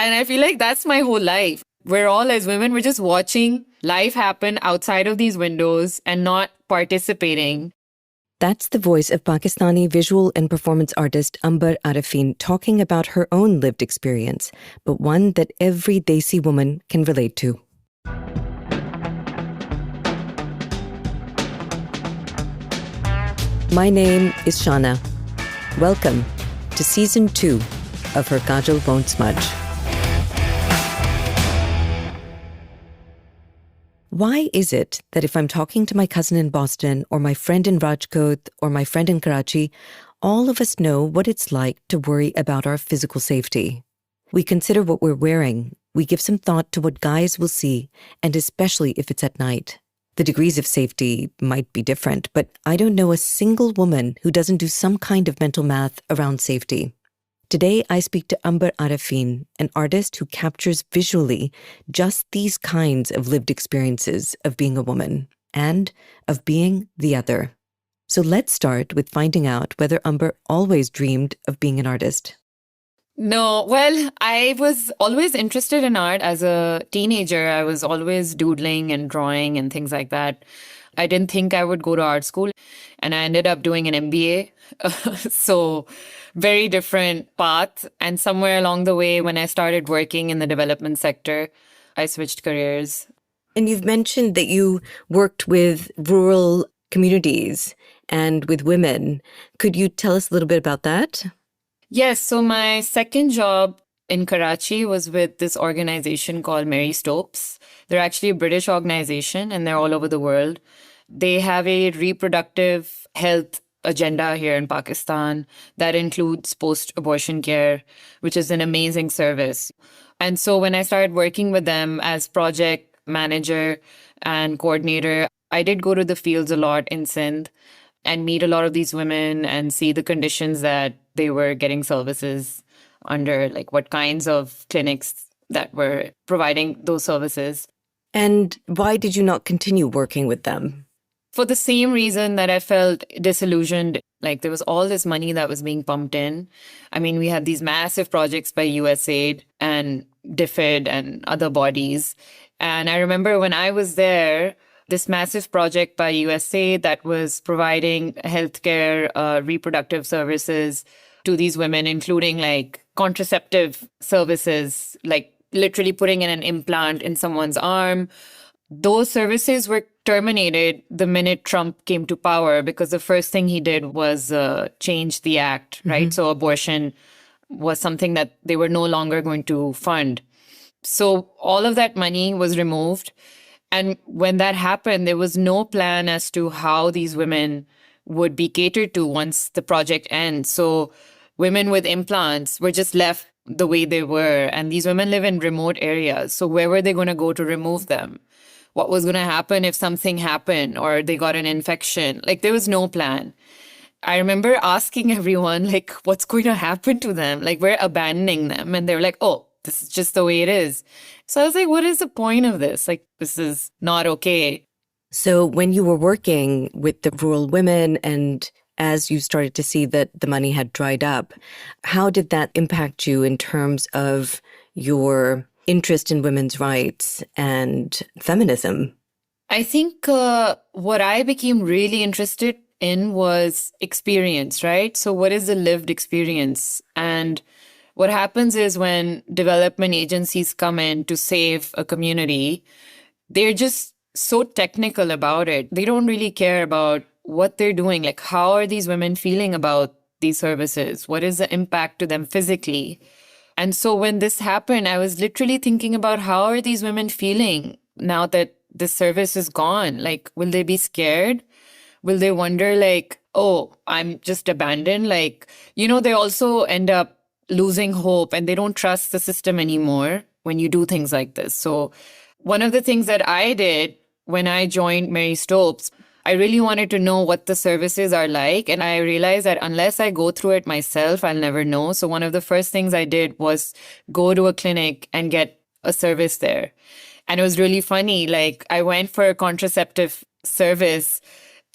And I feel like that's my whole life. We're all, as women, we're just watching life happen outside of these windows and not participating. That's the voice of Pakistani visual and performance artist Amber Arifeen talking about her own lived experience, but one that every Desi woman can relate to. My name is Shana. Welcome to Season 2 of Her Kajal Won't Smudge. Why is it that if I'm talking to my cousin in Boston or my friend in Rajkot or my friend in Karachi, all of us know what it's like to worry about our physical safety? We consider what we're wearing. We give some thought to what guys will see, and especially if it's at night. The degrees of safety might be different, but I don't know a single woman who doesn't do some kind of mental math around safety. Today, I speak to Amber Arifeen, an artist who captures visually just these kinds of lived experiences of being a woman and of being the other. So let's start with finding out whether Amber always dreamed of being an artist. No, well, I was always interested in art as a teenager. I was always doodling and drawing and things like that. I didn't think I would go to art school, and I ended up doing an MBA. So very different path. And somewhere along the way, when I started working in the development sector, I switched careers. And you've mentioned that you worked with rural communities and with women. Could you tell us a little bit about that? Yes, so my second job in Karachi was with this organization called Mary Stopes. They're actually a British organization and they're all over the world. They have a reproductive health agenda here in Pakistan that includes post-abortion care, which is an amazing service. And so when I started working with them as project manager and coordinator, I did go to the fields a lot in Sindh and meet a lot of these women and see the conditions that they were getting services under, like what kinds of clinics that were providing those services. And why did you not continue working with them? For the same reason that I felt disillusioned, like there was all this money that was being pumped in. I mean, we had these massive projects by USAID and DFID and other bodies. And I remember when I was there, this massive project by USAID that was providing healthcare, reproductive services to these women, including like contraceptive services, like literally putting in an implant in someone's arm. Those services were terminated the minute Trump came to power because the first thing he did was change the act, right? So abortion was something that they were no longer going to fund. So all of that money was removed. And when that happened, there was no plan as to how these women would be catered to once the project ends. So women with implants were just left the way they were. And these women live in remote areas. So where were they going to go to remove them? What was going to happen if something happened or they got an infection? Like there was no plan. I remember asking everyone, like, what's going to happen to them? Like, we're abandoning them. And they were like, oh, this is just the way it is. So I was like, what is the point of this? Like, this is not okay. So when you were working with the rural women and as you started to see that the money had dried up, how did that impact you in terms of your interest in women's rights and feminism? I think what I became really interested in was experience, right? So what is the lived experience? And what happens is when development agencies come in to save a community, they're just so technical about it. They don't really care about what they're doing. Like, how are these women feeling about these services? What is the impact to them physically? And so when this happened, I was literally thinking about how are these women feeling now that the service is gone? Like, will they be scared? Will they wonder like, oh, I'm just abandoned? Like, they also end up losing hope and they don't trust the system anymore when you do things like this. So one of the things that I did when I joined Mary Stopes, I really wanted to know what the services are like. And I realized that unless I go through it myself, I'll never know. So one of the first things I did was go to a clinic and get a service there. And it was really funny. Like I went for a contraceptive service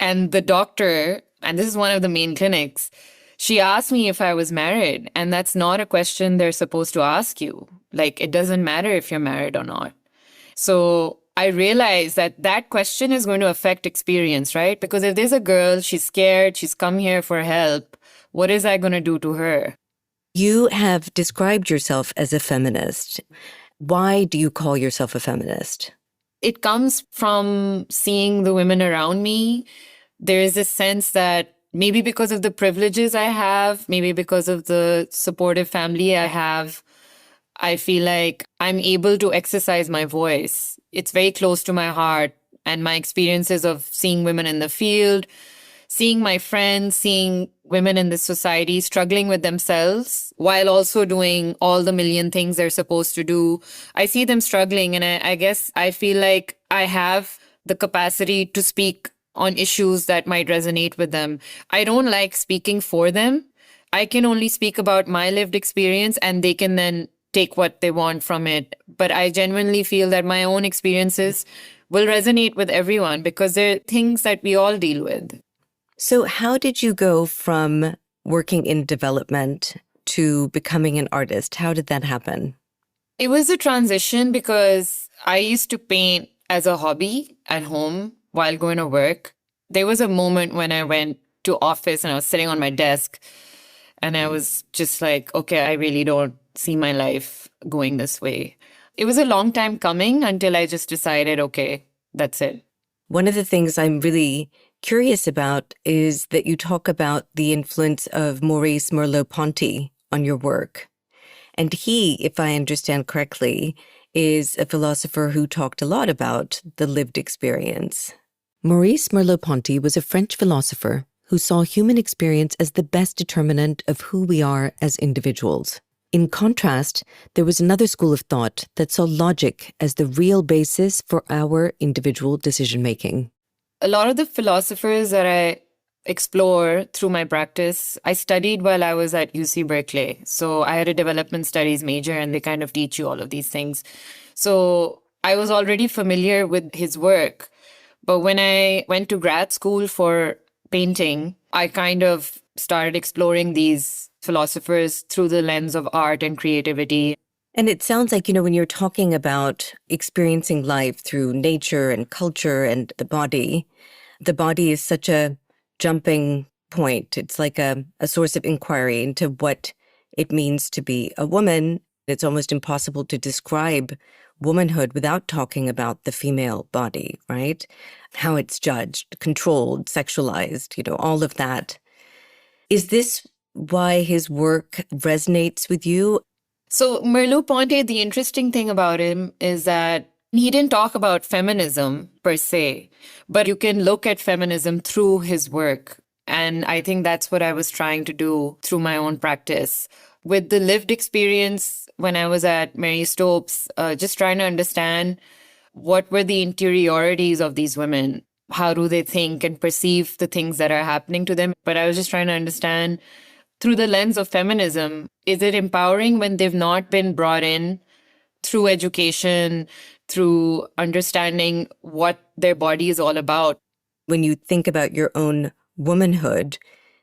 and the doctor, and this is one of the main clinics, she asked me if I was married. And that's not a question they're supposed to ask you. Like, it doesn't matter if you're married or not. So I realized that that question is going to affect experience, right? Because if there's a girl, she's scared, she's come here for help, what is that going to do to her? You have described yourself as a feminist. Why do you call yourself a feminist? It comes from seeing the women around me. There is this sense that maybe because of the privileges I have, maybe because of the supportive family I have, I feel like I'm able to exercise my voice. It's very close to my heart. And my experiences of seeing women in the field, seeing my friends, seeing women in this society struggling with themselves while also doing all the million things they're supposed to do. I see them struggling, and I guess I feel like I have the capacity to speak on issues that might resonate with them. I don't like speaking for them. I can only speak about my lived experience, and they can then take what they want from it. But I genuinely feel that my own experiences will resonate with everyone because they're things that we all deal with. So how did you go from working in development to becoming an artist? How did that happen? It was a transition because I used to paint as a hobby at home while going to work. There was a moment when I went to office and I was sitting on my desk and I was just like, okay, I really don't see my life going this way. It was a long time coming until I just decided, okay, that's it. One of the things I'm really curious about is that you talk about the influence of Maurice Merleau-Ponty on your work. And he, if I understand correctly, is a philosopher who talked a lot about the lived experience. Maurice Merleau-Ponty was a French philosopher who saw human experience as the best determinant of who we are as individuals. In contrast, there was another school of thought that saw logic as the real basis for our individual decision-making. A lot of the philosophers that I explore through my practice, I studied while I was at UC Berkeley. So I had a development studies major and they kind of teach you all of these things. So I was already familiar with his work. But when I went to grad school for painting, I kind of started exploring these philosophers through the lens of art and creativity. And it sounds like, when you're talking about experiencing life through nature and culture and the body is such a jumping point. It's like a source of inquiry into what it means to be a woman. It's almost impossible to describe womanhood without talking about the female body, right? How it's judged, controlled, sexualized, all of that. Is this why his work resonates with you? So Merleau-Ponty, the interesting thing about him is that he didn't talk about feminism per se, but you can look at feminism through his work. And I think that's what I was trying to do through my own practice. With the lived experience when I was at Mary Stopes, just trying to understand what were the interiorities of these women. How do they think and perceive the things that are happening to them? But I was just trying to understand through the lens of feminism, is it empowering when they've not been brought in through education, through understanding what their body is all about? When you think about your own womanhood,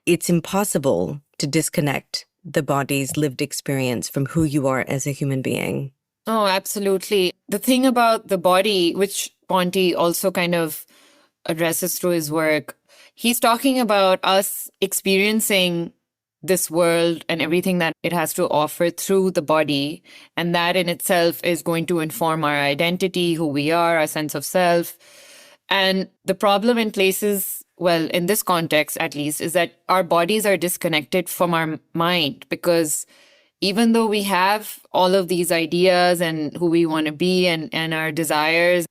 it's impossible to disconnect the body's lived experience from who you are as a human being. Oh, absolutely. The thing about the body, which Ponty also kind of addresses through his work, he's talking about us experiencing this world and everything that it has to offer through the body. And that in itself is going to inform our identity, who we are, our sense of self. And the problem in places, well, in this context at least, is that our bodies are disconnected from our mind because even though we have all of these ideas and who we want to be and our desires,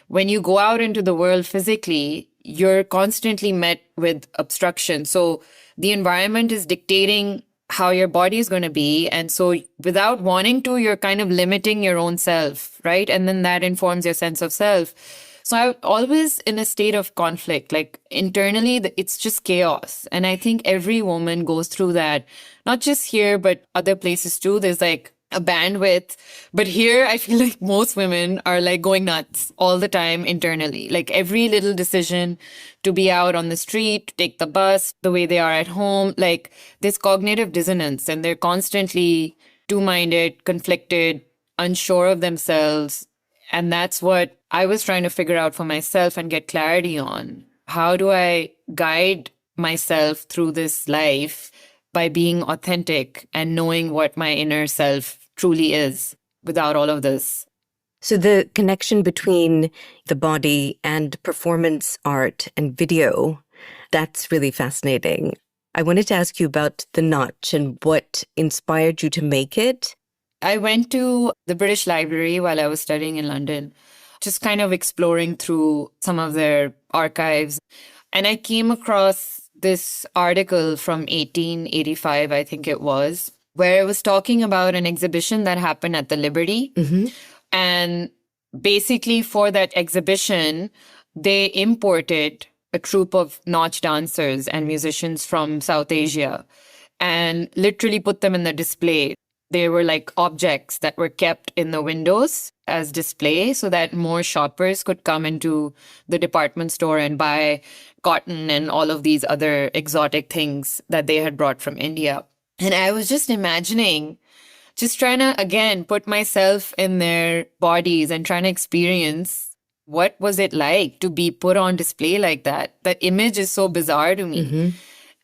when you go out into the world physically, you're constantly met with obstruction. So the environment is dictating how your body is going to be. And so without wanting to, you're kind of limiting your own self, right? And then that informs your sense of self. So I'm always in a state of conflict, like internally, it's just chaos. And I think every woman goes through that, not just here, but other places too. There's like a bandwidth. But here, I feel like most women are like going nuts all the time internally. Like every little decision to be out on the street, to take the bus, the way they are at home, like this cognitive dissonance, and they're constantly two-minded, conflicted, unsure of themselves. And that's what I was trying to figure out for myself and get clarity on. How do I guide myself through this life by being authentic and knowing what my inner self truly is without all of this? So the connection between the body and performance art and video, that's really fascinating. I wanted to ask you about the notch and what inspired you to make it. I went to the British Library while I was studying in London, just kind of exploring through some of their archives. And I came across this article from 1885, I think it was, where it was talking about an exhibition that happened at the Liberty. And basically, for that exhibition, they imported a troupe of nautch dancers and musicians from South Asia and literally put them in the display. They were like objects that were kept in the windows as display so that more shoppers could come into the department store and buy cotton and all of these other exotic things that they had brought from India. And I was just imagining, just trying to, again, put myself in their bodies and trying to experience what was it like to be put on display like that. That image is so bizarre to me.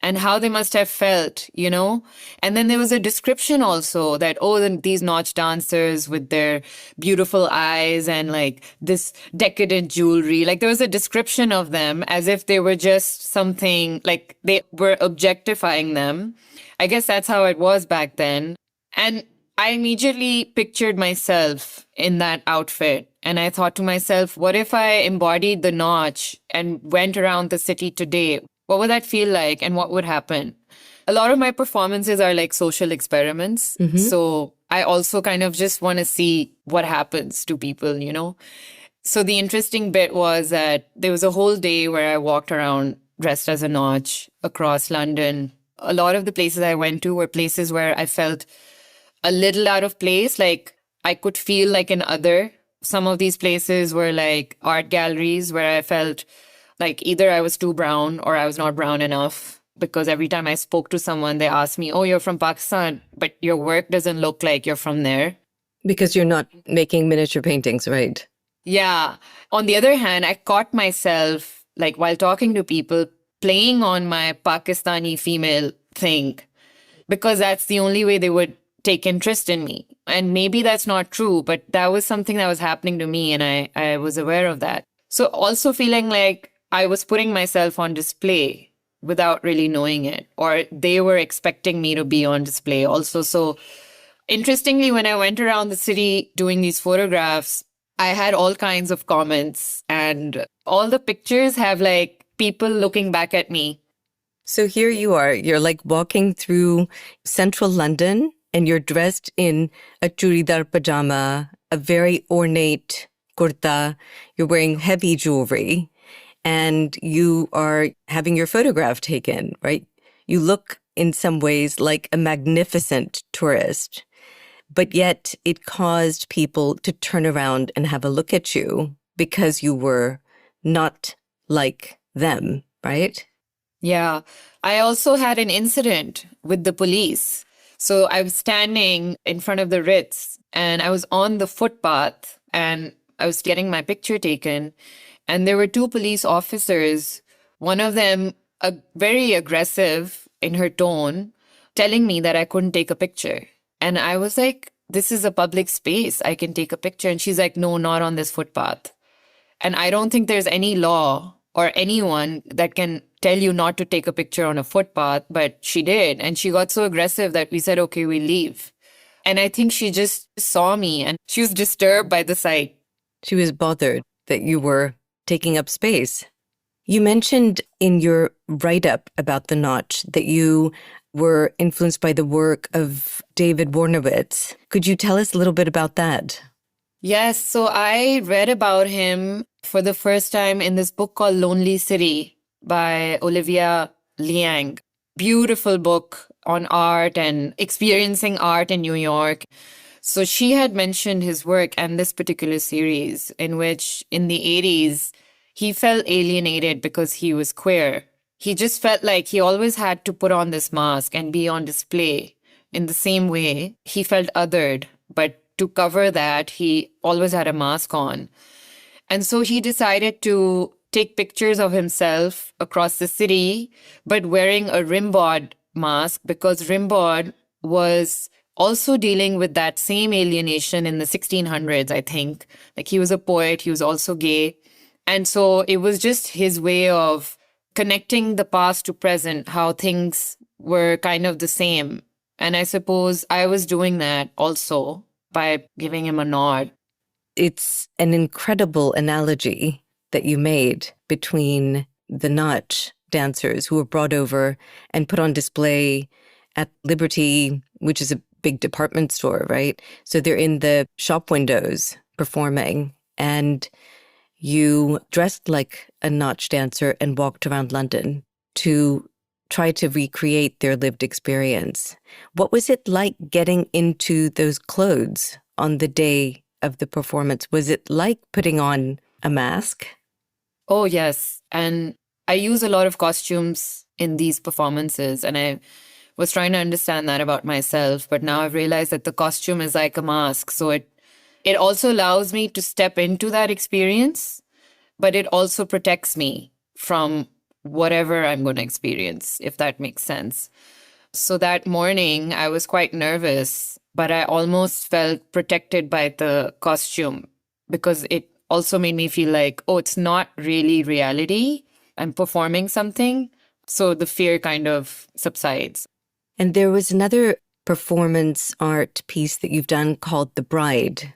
And how they must have felt, you know? And then there was a description also that, oh, these nautch dancers with their beautiful eyes and like this decadent jewelry. Like there was a description of them as if they were just something, like they were objectifying them. I guess that's how it was back then. And I immediately pictured myself in that outfit. And I thought to myself, what if I embodied the nautch and went around the city today? What would that feel like and what would happen? A lot of my performances are like social experiments. So I also kind of just want to see what happens to people, you know? So the interesting bit was that there was a whole day where I walked around dressed as a nautch across London. A lot of the places I went to were places where I felt a little out of place, like I could feel like an other. Some of these places were like art galleries where I felt like either I was too brown or I was not brown enough, because every time I spoke to someone, they asked me, oh, you're from Pakistan, but your work doesn't look like you're from there. Because you're not making miniature paintings, right? Yeah. On the other hand, I caught myself, like while talking to people, playing on my Pakistani female thing, because that's the only way they would take interest in me. And maybe that's not true, but that was something that was happening to me, and I was aware of that. So also feeling like I was putting myself on display without really knowing it, or they were expecting me to be on display also. So interestingly, when I went around the city doing these photographs, I had all kinds of comments, and all the pictures have like people looking back at me. So here you are, you're like walking through central London and you're dressed in a churidar pajama, a very ornate kurta, you're wearing heavy jewelry, and you are having your photograph taken, right? You look in some ways like a magnificent tourist, but yet it caused people to turn around and have a look at you because you were not like them, right? Yeah. I also had an incident with the police. So I was standing in front of the Ritz and I was on the footpath and I was getting my picture taken. And there were two police officers, one of them very aggressive in her tone, telling me that I couldn't take a picture. And I was like, this is a public space. I can take a picture. And she's like, no, not on this footpath. And I don't think there's any law or anyone that can tell you not to take a picture on a footpath, but she did. And she got so aggressive that we said, okay, we leave. And I think she just saw me and she was disturbed by the sight. She was bothered that you were taking up space. You mentioned in your write-up about the notch that you were influenced by the work of David Warnowitz. Could you tell us a little bit about that? Yes, so I read about him for the first time in this book called Lonely City by Olivia Liang. Beautiful book on art and experiencing art in New York. So she had mentioned his work and this particular series in which in the 80s, he felt alienated because he was queer. He just felt like he always had to put on this mask and be on display. In the same way, he felt othered, but to cover that, he always had a mask on. And so he decided to take pictures of himself across the city, but wearing a Rimbaud mask because Rimbaud was also dealing with that same alienation in the 1600s, I think. Like he was a poet, he was also gay. And so it was just his way of connecting the past to present, how things were kind of the same. And I suppose I was doing that also by giving him a nod. It's an incredible analogy that you made between the Nautch dancers who were brought over and put on display at Liberty, which is a big department store, right? So they're in the shop windows performing, and you dressed like a Nautch dancer and walked around London to try to recreate their lived experience. What was it like getting into those clothes on the day of the performance? Was it like putting on a mask? Oh, yes. And I use a lot of costumes in these performances, and I was trying to understand that about myself. But now I've realized that the costume is like a mask. So it also allows me to step into that experience, but it also protects me from whatever I'm going to experience, if that makes sense. So that morning, I was quite nervous, but I almost felt protected by the costume because it also made me feel like, oh, it's not really reality. I'm performing something. So the fear kind of subsides. And there was another performance art piece that you've done called The Bride.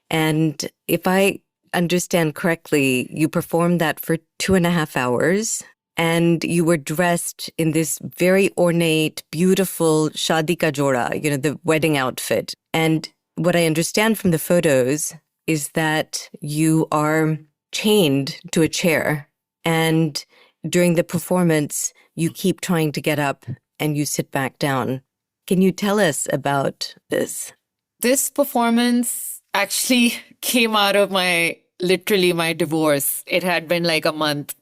And if I understand correctly, you performed that for 2.5 hours. And you were dressed in this very ornate, beautiful shadi ka joda, the wedding outfit. And what I understand from the photos is that you are chained to a chair. And during the performance, you keep trying to get up and you sit back down. Can you tell us about this? This performance actually came out of literally my divorce. It had been like a month.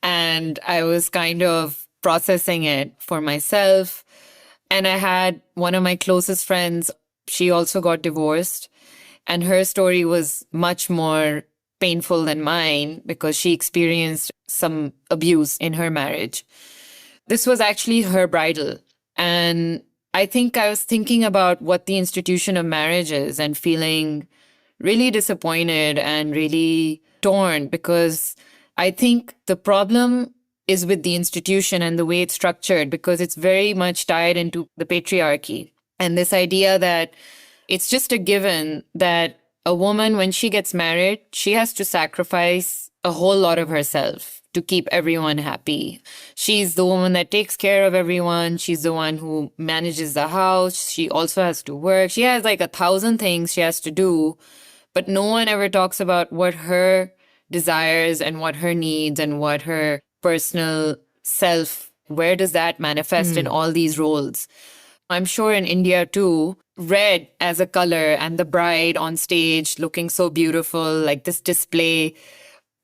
And I was kind of processing it for myself. And I had one of my closest friends, she also got divorced. And her story was much more painful than mine because she experienced some abuse in her marriage. This was actually her bridal. And I think I was thinking about what the institution of marriage is and feeling really disappointed and really torn because I think the problem is with the institution and the way it's structured because it's very much tied into the patriarchy and this idea that it's just a given that a woman, when she gets married, she has to sacrifice a whole lot of herself to keep everyone happy. She's the woman that takes care of everyone. She's the one who manages the house. She also has to work. She has like 1,000 things she has to do, but no one ever talks about what her desires and what her needs and what her personal self, where does that manifest in all these roles? I'm sure in India too, red as a color and the bride on stage looking so beautiful, like this display.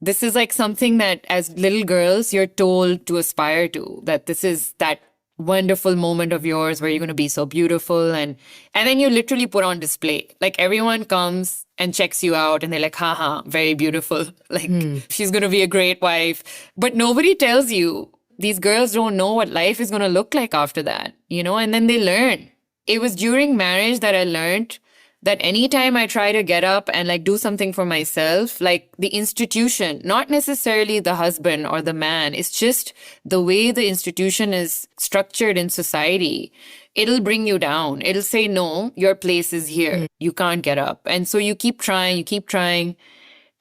This is like something that as little girls, you're told to aspire to, that this is that wonderful moment of yours where you're going to be so beautiful. And then you literally put on display. Like everyone comes and checks you out and they're like, haha, very beautiful. Like she's going to be a great wife. But nobody tells you. These girls don't know what life is going to look like after that, and then they learn. It was during marriage that I learned that anytime I try to get up and like do something for myself, like the institution, not necessarily the husband or the man, it's just the way the institution is structured in society. It'll bring you down. It'll say, no, your place is here. You can't get up. And so you keep trying.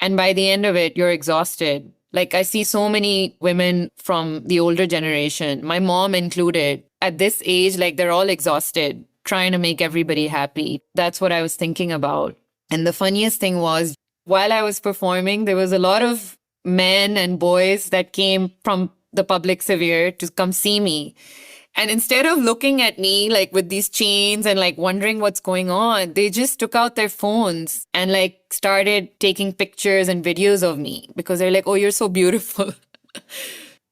And by the end of it, you're exhausted. Like I see so many women from the older generation, my mom included, at this age, like they're all exhausted, trying to make everybody happy. That's what I was thinking about. And the funniest thing was, while I was performing, there was a lot of men and boys that came from the public sphere to come see me. And instead of looking at me like with these chains and like wondering what's going on, they just took out their phones and like started taking pictures and videos of me because they're like, oh, you're so beautiful.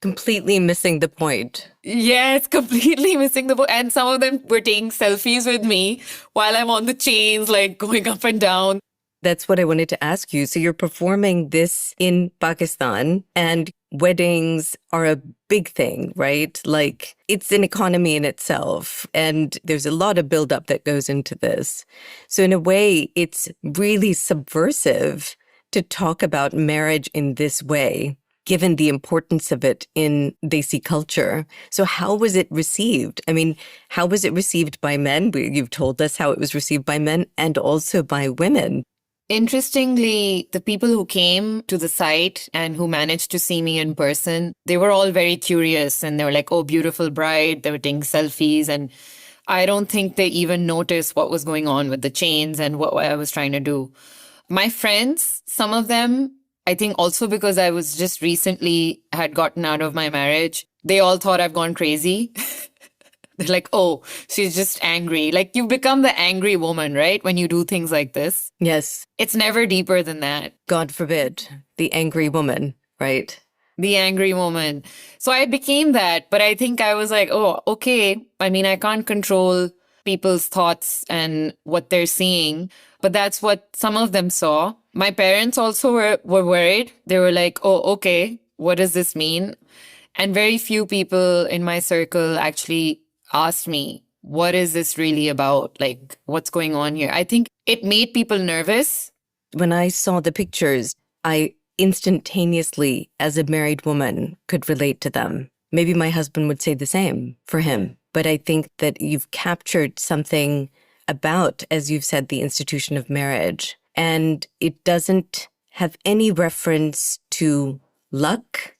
Completely missing the point. Yes, completely missing the boat. And some of them were taking selfies with me while I'm on the chains, like going up and down. That's what I wanted to ask you. So you're performing this in Pakistan, and weddings are a big thing, right? Like it's an economy in itself, and there's a lot of buildup that goes into this. So in a way, it's really subversive to talk about marriage in this way, given the importance of it in Desi culture. So how was it received? I mean, how was it received by men? You've told us how it was received by men and also by women. Interestingly, the people who came to the site and who managed to see me in person, they were all very curious and they were like, oh, beautiful bride. They were taking selfies. And I don't think they even noticed what was going on with the chains and what I was trying to do. My friends, some of them, I think also because I was just recently had gotten out of my marriage, they all thought I've gone crazy. They're like, oh, she's just angry. Like you become the angry woman, right? When you do things like this. Yes. It's never deeper than that. God forbid, the angry woman, right? The angry woman. So I became that, but I think I was like, oh, okay. I mean, I can't control people's thoughts and what they're seeing, but that's what some of them saw. My parents also were worried. They were like, oh, okay, what does this mean? And very few people in my circle actually asked me, what is this really about? Like, what's going on here? I think it made people nervous. When I saw the pictures, I instantaneously, as a married woman, could relate to them. Maybe my husband would say the same for him. But I think that you've captured something about, as you've said, the institution of marriage. And it doesn't have any reference to luck.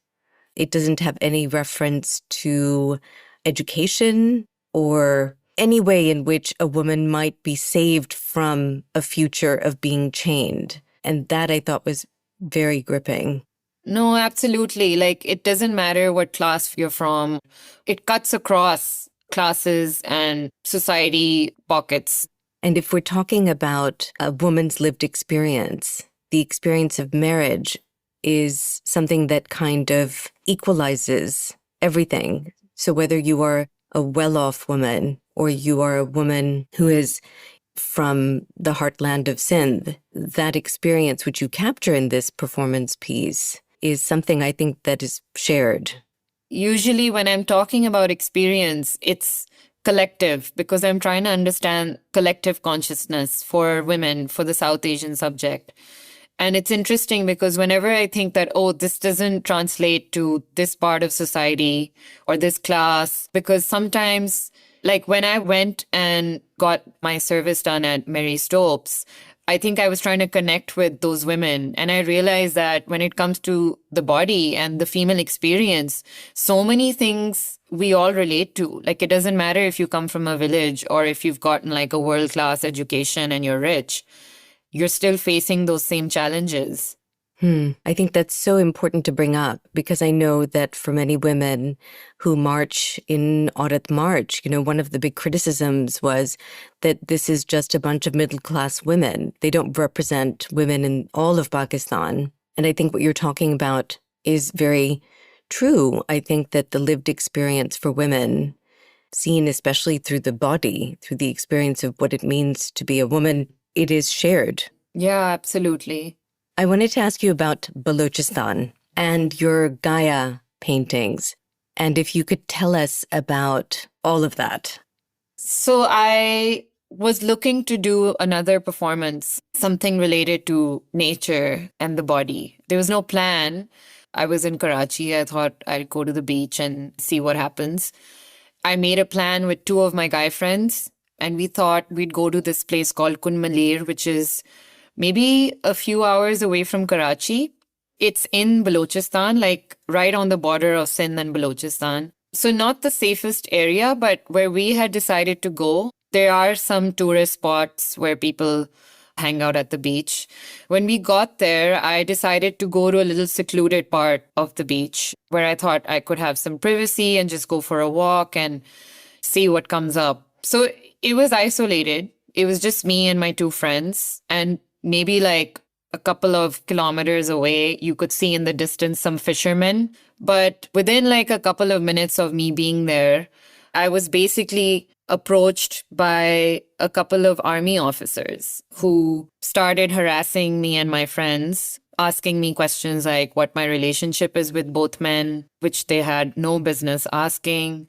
It doesn't have any reference to education or any way in which a woman might be saved from a future of being chained. And that I thought was very gripping. No, absolutely. Like, it doesn't matter what class you're from. It cuts across classes and society pockets. And if we're talking about a woman's lived experience, the experience of marriage is something that kind of equalizes everything. So whether you are a well-off woman or you are a woman who is from the heartland of Sindh, that experience which you capture in this performance piece is something I think that is shared. Usually when I'm talking about experience, it's collective because I'm trying to understand collective consciousness for women, for the South Asian subject. And it's interesting because whenever I think that, oh, this doesn't translate to this part of society or this class, because sometimes, like when I went and got my service done at Mary Stopes, I think I was trying to connect with those women. And I realized that when it comes to the body and the female experience, so many things we all relate to. Like, it doesn't matter if you come from a village or if you've gotten like a world-class education and you're rich. You're still facing those same challenges. I think that's so important to bring up because I know that for many women who march in Aurat March, one of the big criticisms was that this is just a bunch of middle-class women. They don't represent women in all of Pakistan. And I think what you're talking about is very true. I think that the lived experience for women, seen especially through the body, through the experience of what it means to be a woman, it is shared. Yeah, absolutely. I wanted to ask you about Balochistan and your Gaia paintings, and if you could tell us about all of that. So I was looking to do another performance, something related to nature and the body. There was no plan. I was in Karachi. I thought I'd go to the beach and see what happens. I made a plan with two of my guy friends, and we thought we'd go to this place called Kunmalir, which is maybe a few hours away from Karachi. It's in Balochistan, like right on the border of Sindh and Balochistan. So not the safest area, but where we had decided to go, there are some tourist spots where people hang out at the beach. When we got there, I decided to go to a little secluded part of the beach where I thought I could have some privacy and just go for a walk and see what comes up. So it was isolated. It was just me and my two friends and maybe like a couple of kilometers away, you could see in the distance some fishermen. But within like a couple of minutes of me being there, I was basically approached by a couple of army officers who started harassing me and my friends, asking me questions like what my relationship is with both men, which they had no business asking.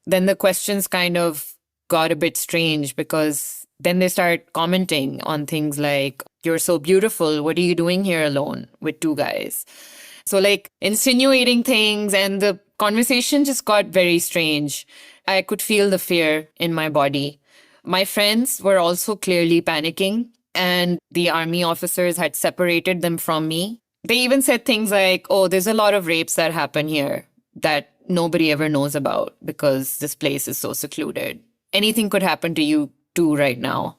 Then the questions kind of got a bit strange because then they start commenting on things like, "You're so beautiful. What are you doing here alone with two guys?" So, like, insinuating things, and the conversation just got very strange. I could feel the fear in my body. My friends were also clearly panicking, and the army officers had separated them from me. They even said things like, "Oh, there's a lot of rapes that happen here that nobody ever knows about because this place is so secluded. Anything could happen to you too right now."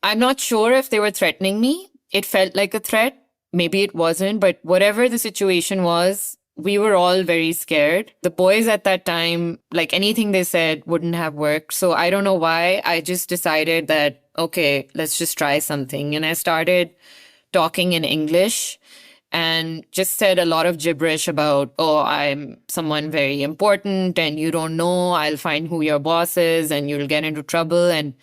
I'm not sure if they were threatening me. It felt like a threat. Maybe it wasn't, but whatever the situation was, we were all very scared. The boys at that time, like anything they said wouldn't have worked. So I don't know why. I just decided that, okay, let's just try something. And I started talking in English and just said a lot of gibberish about, "Oh, I'm someone very important and you don't know. I'll find who your boss is and you'll get into trouble." And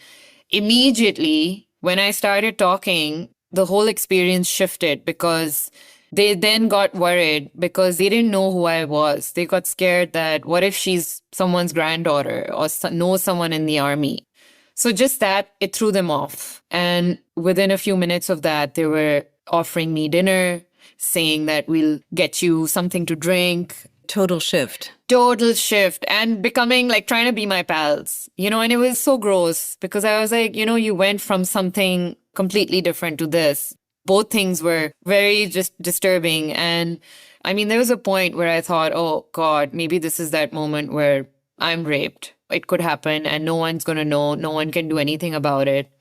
immediately, when I started talking, the whole experience shifted because they then got worried because they didn't know who I was. They got scared that what if she's someone's granddaughter or knows someone in the army? So just that, it threw them off. And within a few minutes of that, they were offering me dinner, saying that we'll get you something to drink. Total shift. Total shift, and becoming like trying to be my pals, and it was so gross because I was like, you went from something completely different to this. Both things were very just disturbing. And I mean, there was a point where I thought, oh God, maybe this is that moment where I'm raped. It could happen and no one's going to know. No one can do anything about it.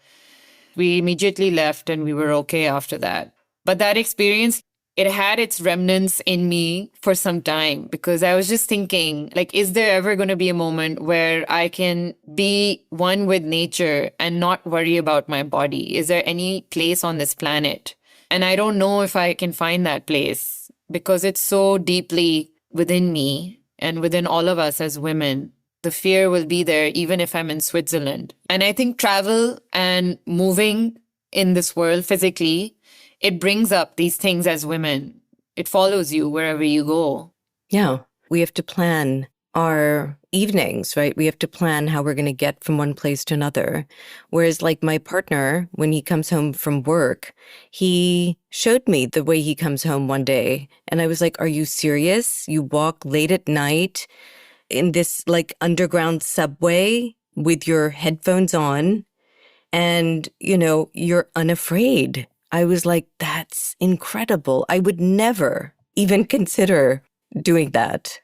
We immediately left and we were okay after that. But that experience, it had its remnants in me for some time because I was just thinking, like, is there ever going to be a moment where I can be one with nature and not worry about my body? Is there any place on this planet? And I don't know if I can find that place because it's so deeply within me and within all of us as women. The fear will be there even if I'm in Switzerland. And I think travel and moving in this world physically, it brings up these things as women. It follows you wherever you go. Yeah. We have to plan our evenings, right? We have to plan how we're going to get from one place to another. Whereas like my partner, when he comes home from work, he showed me the way he comes home one day. And I was like, are you serious? You walk late at night in this like underground subway with your headphones on and, you're unafraid. I was like, that's incredible. I would never even consider doing that,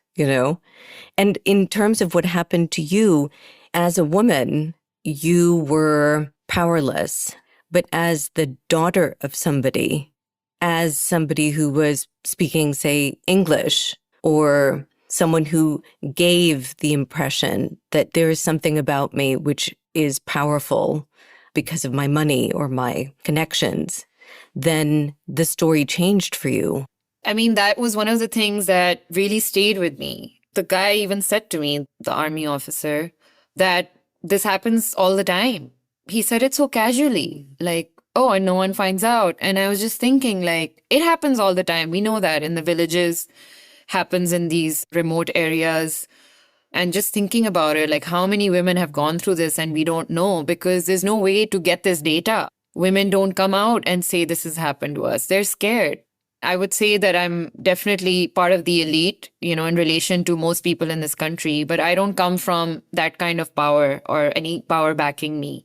And in terms of what happened to you, as a woman, you were powerless. But as the daughter of somebody, as somebody who was speaking, say, English, or someone who gave the impression that there is something about me which is powerful because of my money or my connections, then the story changed for you. I mean, that was one of the things that really stayed with me. The guy even said to me, the army officer, that this happens all the time. He said it so casually, like, oh, and no one finds out. And I was just thinking, like, it happens all the time. We know that in the villages, happens in these remote areas. And just thinking about it, like how many women have gone through this and we don't know because there's no way to get this data. Women don't come out and say this has happened to us. They're scared. I would say that I'm definitely part of the elite, in relation to most people in this country, but I don't come from that kind of power or any power backing me.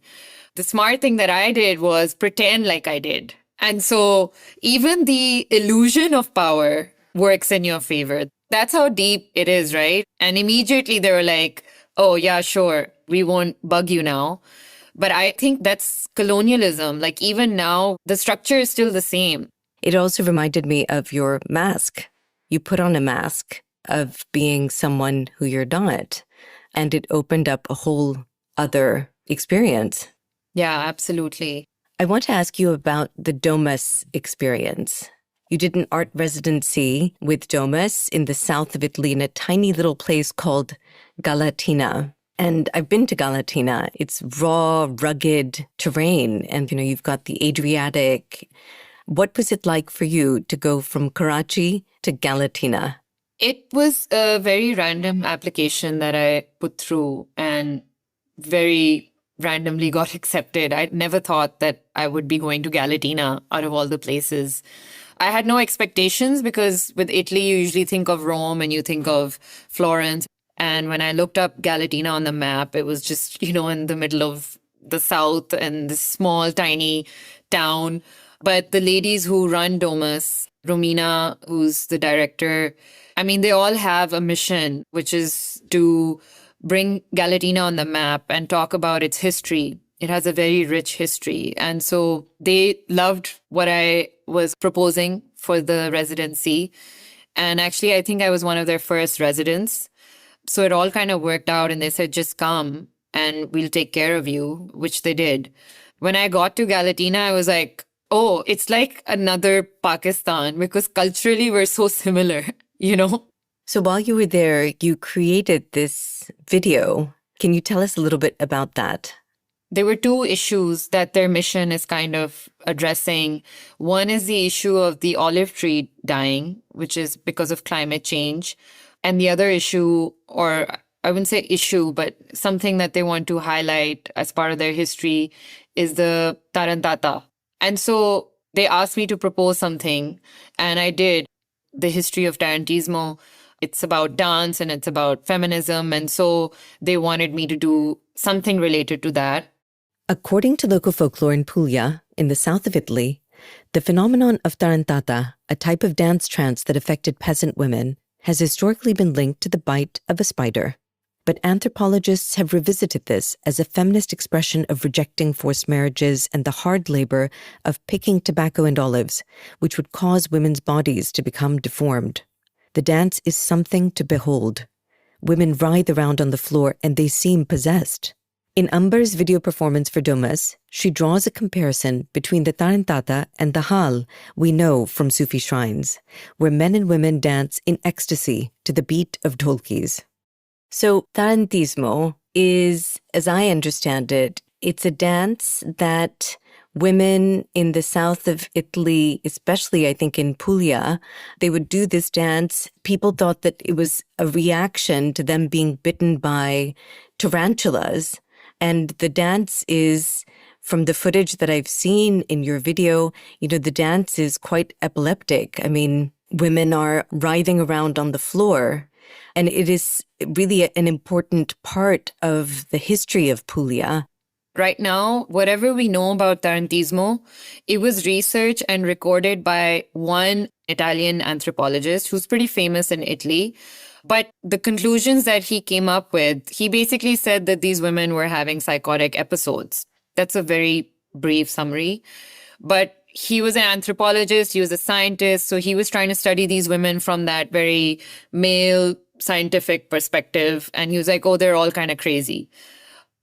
The smart thing that I did was pretend like I did. And so even the illusion of power works in your favor. That's how deep it is, right? And immediately they were like, oh, yeah, sure, we won't bug you now. But I think that's colonialism. Like even now, the structure is still the same. It also reminded me of your mask. You put on a mask of being someone who you're not, and it opened up a whole other experience. Yeah, absolutely. I want to ask you about the Domus experience. You did an art residency with Domus in the south of Italy in a tiny little place called Galatina. And I've been to Galatina. It's raw, rugged terrain. And, you've got the Adriatic. What was it like for you to go from Karachi to Galatina? It was a very random application that I put through and very randomly got accepted. I never thought that I would be going to Galatina out of all the places. I had no expectations because with Italy, you usually think of Rome and you think of Florence. And when I looked up Galatina on the map, it was just, in the middle of the south and this small, tiny town. But the ladies who run Domus, Romina, who's the director, they all have a mission, which is to bring Galatina on the map and talk about its history. It has a very rich history. And so they loved what I was proposing for the residency. And actually, I think I was one of their first residents. So it all kind of worked out and they said, just come and we'll take care of you, which they did. When I got to Galatina, I was like, oh, it's like another Pakistan because culturally we're so similar, So while you were there, you created this video. Can you tell us a little bit about that? There were two issues that their mission is kind of addressing. One is the issue of the olive tree dying, which is because of climate change. And the other issue, or I wouldn't say issue, but something that they want to highlight as part of their history is the Tarantata. And so they asked me to propose something, and I did. The history of Tarantismo. It's about dance and it's about feminism. And so they wanted me to do something related to that. According to local folklore in Puglia, in the south of Italy, the phenomenon of tarantata, a type of dance trance that affected peasant women, has historically been linked to the bite of a spider. But anthropologists have revisited this as a feminist expression of rejecting forced marriages and the hard labor of picking tobacco and olives, which would cause women's bodies to become deformed. The dance is something to behold. Women writhe around on the floor and they seem possessed. In Amber's video performance for Domus, she draws a comparison between the tarantata and the hal we know from Sufi shrines, where men and women dance in ecstasy to the beat of dholkis. So tarantismo is, as I understand it, it's a dance that women in the south of Italy, especially I think in Puglia, they would do this dance. People thought that it was a reaction to them being bitten by tarantulas. And the dance is, from the footage that I've seen in your video, the dance is quite epileptic. Women are writhing around on the floor. And it is really an important part of the history of Puglia. Right now, whatever we know about Tarantismo, it was researched and recorded by one Italian anthropologist who's pretty famous in Italy. But the conclusions that he came up with, he basically said that these women were having psychotic episodes. That's a very brief summary. But he was an anthropologist, he was a scientist, so he was trying to study these women from that very male scientific perspective. And he was like, oh, they're all kind of crazy.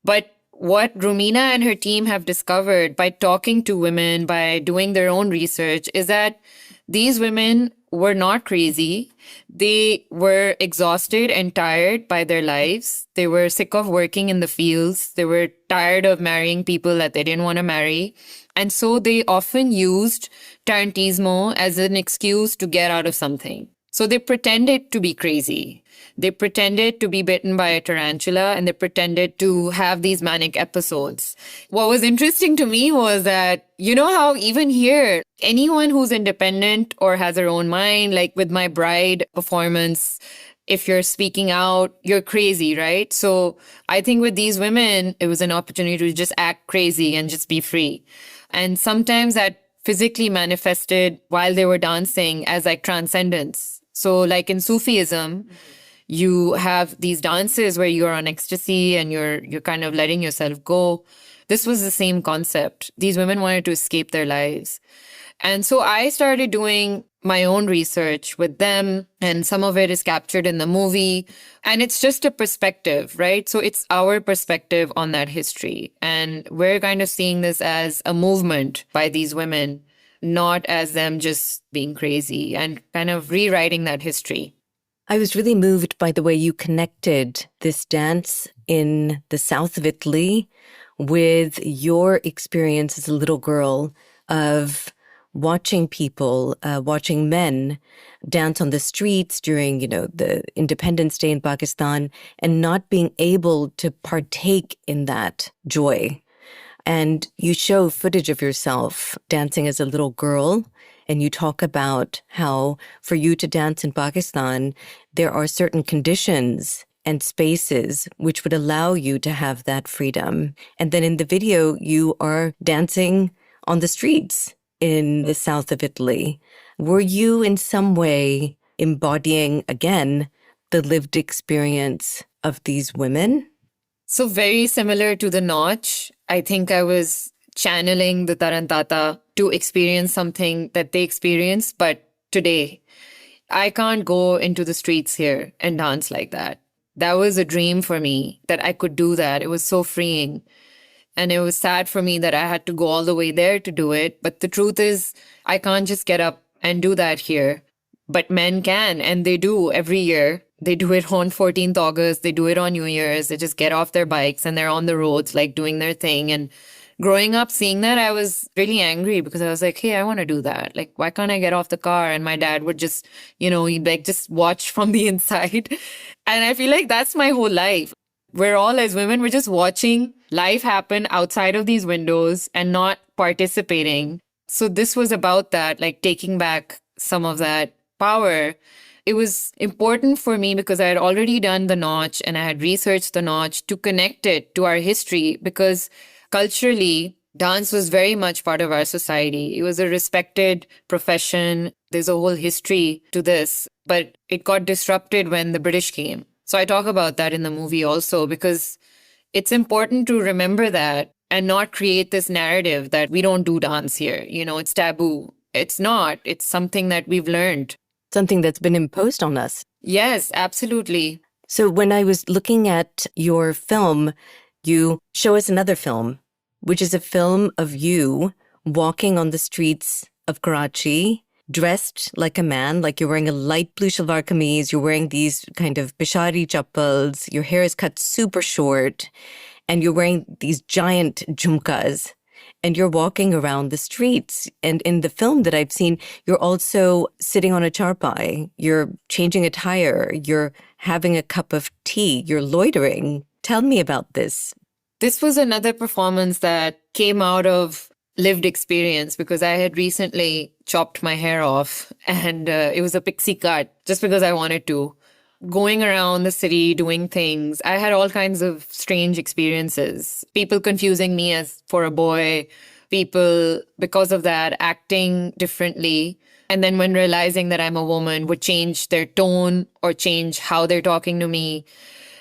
But what Romina and her team have discovered by talking to women, by doing their own research, is that these women were not crazy. They were exhausted and tired by their lives. They were sick of working in the fields. They were tired of marrying people that they didn't want to marry. And so they often used Tarantismo as an excuse to get out of something. So they pretended to be crazy. They pretended to be bitten by a tarantula and they pretended to have these manic episodes. What was interesting to me was that, how even here, anyone who's independent or has their own mind, like with my bride performance, if you're speaking out, you're crazy, right? So I think with these women, it was an opportunity to just act crazy and just be free. And sometimes that physically manifested while they were dancing as like transcendence. So like in Sufism, you have these dances where you're on ecstasy and you're kind of letting yourself go. This was the same concept. These women wanted to escape their lives. And so I started doing my own research with them, and some of it is captured in the movie. And it's just a perspective, right? So it's our perspective on that history. And we're kind of seeing this as a movement by these women, not as them just being crazy, and kind of rewriting that history. I was really moved by the way you connected this dance in the south of Italy with your experience as a little girl of watching people, watching men dance on the streets during, the Independence Day in Pakistan and not being able to partake in that joy. And you show footage of yourself dancing as a little girl. And you talk about how for you to dance in Pakistan, there are certain conditions and spaces which would allow you to have that freedom. And then in the video, you are dancing on the streets in the south of Italy. Were you in some way embodying, again, the lived experience of these women? So very similar to the Notch. I think I was channeling the Tarantata to experience something that they experienced. But today, I can't go into the streets here and dance like that. That was a dream for me that I could do that. It was so freeing. And it was sad for me that I had to go all the way there to do it. But the truth is, I can't just get up and do that here. But men can, and they do every year. They do it on 14th August. They do it on New Year's. They just get off their bikes and they're on the roads, like doing their thing. And growing up, seeing that, I was really angry because I was like, hey, I want to do that. Like, why can't I get off the car? And my dad would just, he'd like just watch from the inside. And I feel like that's my whole life. We're all, as women, we're just watching life happen outside of these windows and not participating. So this was about that, like taking back some of that power. It was important for me because I had already done the Notch and I had researched the Notch to connect it to our history, because culturally, dance was very much part of our society. It was a respected profession. There's a whole history to this, but it got disrupted when the British came. So I talk about that in the movie also, because it's important to remember that and not create this narrative that we don't do dance here. It's taboo. It's not. It's something that we've learned. Something that's been imposed on us. Yes, absolutely. So when I was looking at your film, you show us another film, which is a film of you walking on the streets of Karachi, dressed like a man, like you're wearing a light blue shalwar kameez, you're wearing these kind of peshari chappals, your hair is cut super short, and you're wearing these giant jhumkas, and you're walking around the streets. And in the film that I've seen, you're also sitting on a charpai, you're changing a tire, you're having a cup of tea, you're loitering. Tell me about this. This was another performance that came out of lived experience, because I had recently chopped my hair off and it was a pixie cut just because I wanted to. Going around the city doing things, I had all kinds of strange experiences. People confusing me as for a boy, people, because of that, acting differently. And then when realizing that I'm a woman, would change their tone or change how they're talking to me.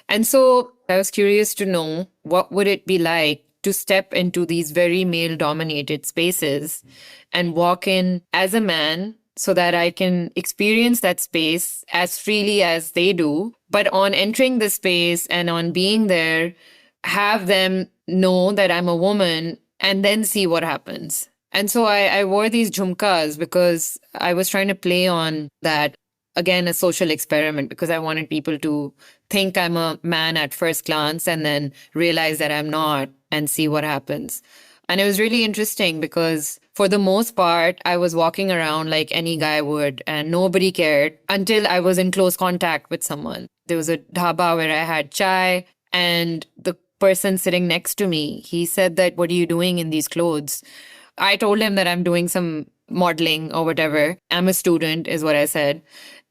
And so I was curious to know, what would it be like to step into these very male-dominated spaces and walk in as a man, so that I can experience that space as freely as they do. But on entering the space and on being there, have them know that I'm a woman and then see what happens. And so I wore these jhumkas because I was trying to play on that, again, a social experiment, because I wanted people to think I'm a man at first glance and then realize that I'm not and see what happens. And it was really interesting because for the most part, I was walking around like any guy would and nobody cared until I was in close contact with someone. There was a dhaba where I had chai and the person sitting next to me, he said that, what are you doing in these clothes? I told him that I'm doing some modeling or whatever. I'm a student is what I said.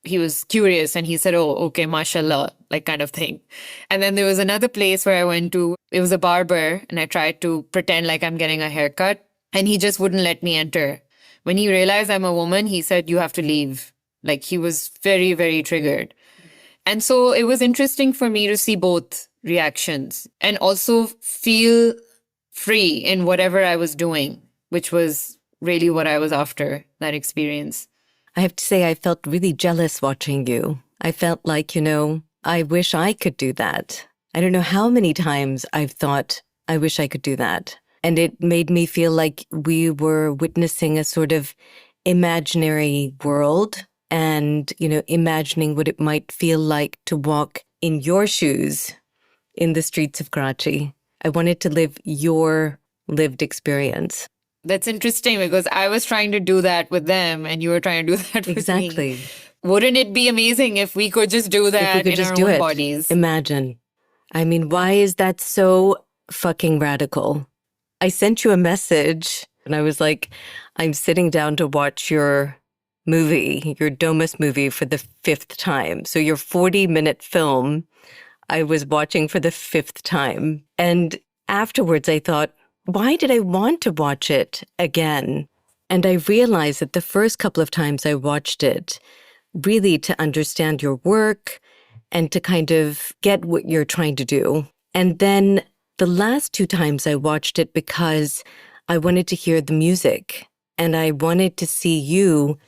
He was curious and he said, oh, okay, mashallah, like kind of thing. And then there was another place where I went to. It was a barber and I tried to pretend like I'm getting a haircut and he just wouldn't let me enter. When he realized I'm a woman, he said, you have to leave. Like he was very, very triggered. And so it was interesting for me to see both reactions and also feel free in whatever I was doing, which was really what I was after, that experience. I have to say, I felt really jealous watching you. I felt like, I wish I could do that. I don't know how many times I've thought, I wish I could do that. And it made me feel like we were witnessing a sort of imaginary world and, imagining what it might feel like to walk in your shoes in the streets of Karachi. I wanted to live your lived experience. That's interesting because I was trying to do that with them and you were trying to do that with me. Exactly. Wouldn't it be amazing if we could just do that in our own bodies? Imagine. I mean, why is that so fucking radical? I sent you a message and I was like, I'm sitting down to watch your movie, your Domus movie for the 5th time. So your 40-minute film, I was watching for the 5th time. And afterwards I thought, why did I want to watch it again? And I realized that the first couple of times I watched it, really to understand your work and to kind of get what you're trying to do. And then the last 2 times I watched it because I wanted to hear the music and I wanted to see you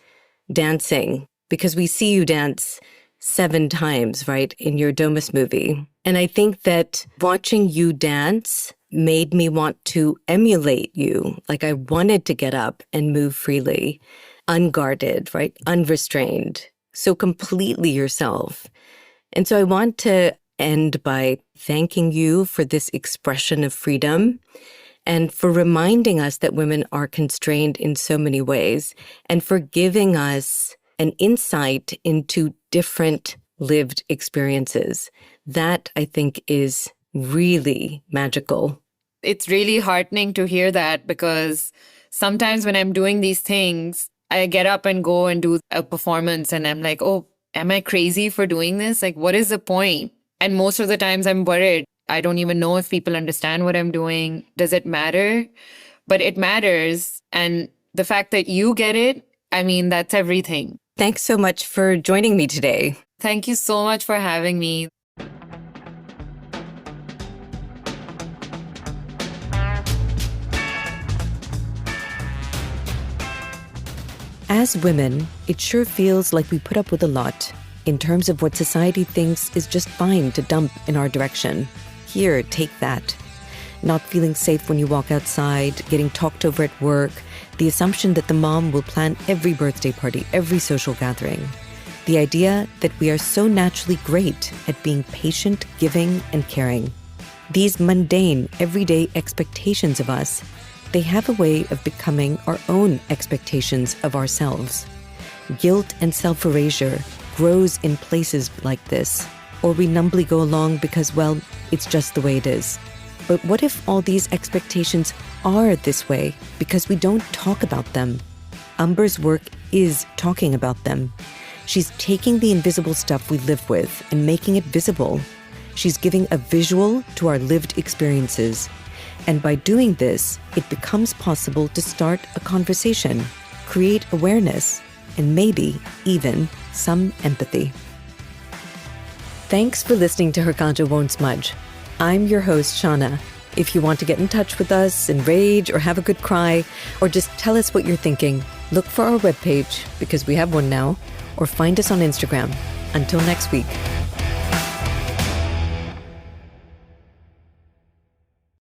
dancing because we see you dance 7 times, right, in your Domus movie. And I think that watching you dance made me want to emulate you. Like I wanted to get up and move freely, unguarded, right, unrestrained, so completely yourself. And so I want to end by thanking you for this expression of freedom and for reminding us that women are constrained in so many ways and for giving us an insight into different lived experiences. That, I think, is really magical. It's really heartening to hear that because sometimes when I'm doing these things, I get up and go and do a performance and I'm like, oh, am I crazy for doing this? Like, what is the point? And most of the times I'm worried. I don't even know if people understand what I'm doing. Does it matter? But it matters. And the fact that you get it, I mean, that's everything. Thanks so much for joining me today. Thank you so much for having me. As women, it sure feels like we put up with a lot in terms of what society thinks is just fine to dump in our direction. Here, take that. Not feeling safe when you walk outside, getting talked over at work, the assumption that the mom will plan every birthday party, every social gathering. The idea that we are so naturally great at being patient, giving, and caring. These mundane, everyday expectations of us, they have a way of becoming our own expectations of ourselves. Guilt and self-erasure grows in places like this, or we numbly go along because, well, it's just the way it is. But what if all these expectations are this way because we don't talk about them? Amber's work is talking about them. She's taking the invisible stuff we live with and making it visible. She's giving a visual to our lived experiences. And by doing this, it becomes possible to start a conversation, create awareness, and maybe even some empathy. Thanks for listening to Her Kanja Won't Smudge. I'm your host, Shauna. If you want to get in touch with us, enrage, or have a good cry, or just tell us what you're thinking, look for our webpage, because we have one now, or find us on Instagram. Until next week.